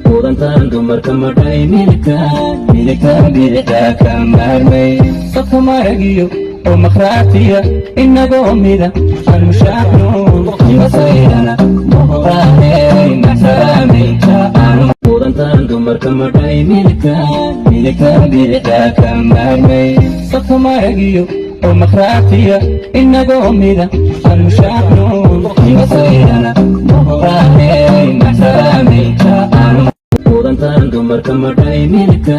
qudantan dumarka madhay milka bidixda ka maarmay dadka maragiyo oo makhraatiya inagoo mida aan mushaacno imasayana muqaanay maxsalaamaynta aanu qudantan dumarka madhay milka bidixda ka maarmay dadka maragiyo oo makhraatiya inagoo mida aan mushaacno imasayana muqaanay maxsalaamaynta aanu qudantan dumarka madhay milka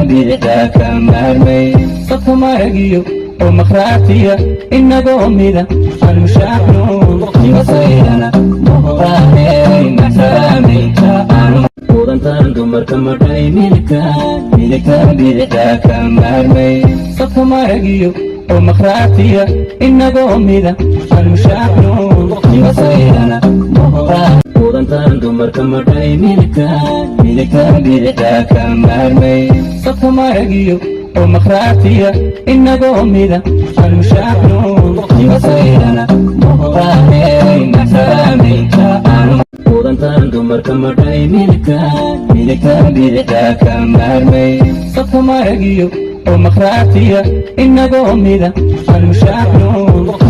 bidixda ka maarmay dadka maragiyo oo makhraatiya inagoo mida aan mushaacno imasayana muqaanay maxsalaamaynta aanu qudantan dumarka madhay milka bidixda ka maarmay dadka maragiyo oo makhraatiya inagoo mida aan mushaacno imasayana muqaanay qudantan dumarka madhay milka bidixda ka maarmay dadka maragiyo oo makhraatiya inagoo mida aan mushaacno imasayana muqaanay maxsalaamaynta aanu qudantan dumarka madhay milka bidixda ka maarmay dadka maragiyo oo makhraatiya inagoo mida aan mushaacno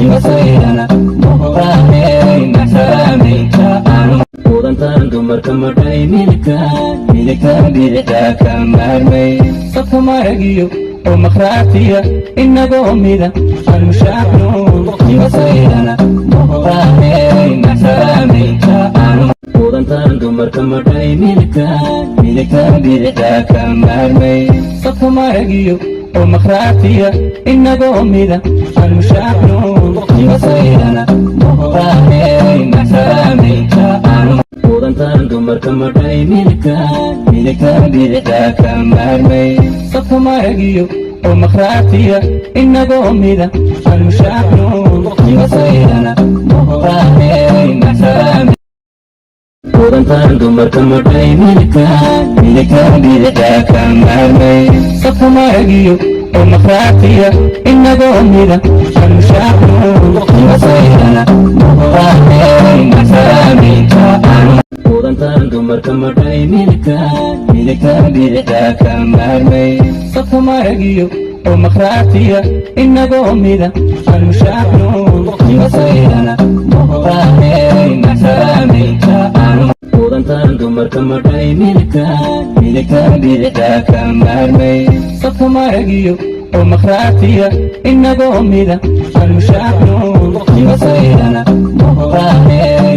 imasayana muqaanay maxsalaamaynta aanu qudantan dumarka madhay milka bidixda ka maarmay dadka maragiyo oo makhraatiya inagoo mida aan mushaacno imasayana muqaanay maxsalaamaynta aanu qudantan dumarka madhay milka bidixda ka maarmay dadka maragiyo oo makhraatiya inagoo mida aan mushaacno imasayana muqaanay maxsalaamaynta aanu qudantan dumarka madhay milka bidixda ka maarmay dadka maragiyo oo makhraatiya inagoo mida aan mushaacno imasayana muqaanay maxsalaamaynta qudantan dumarka madhay milka bidixda ka maarmay dadka maragiyo oo makhraatiya inagoo mida aan mushaacno imasayana muqaanay maxsalaamaynta aanu qudantan dumarka madhay milka bidixda ka maarmay dadka maragiyo oo makhraatiya inagoo mida aan mushaacno imasayana muqaanay maxsalaamaynta aanu qudantan dumarka madhay milka bidixda ka maarmay dadka maragiyo oo makhraatiya inagoo mida aan mushaacno imasayana muqaanay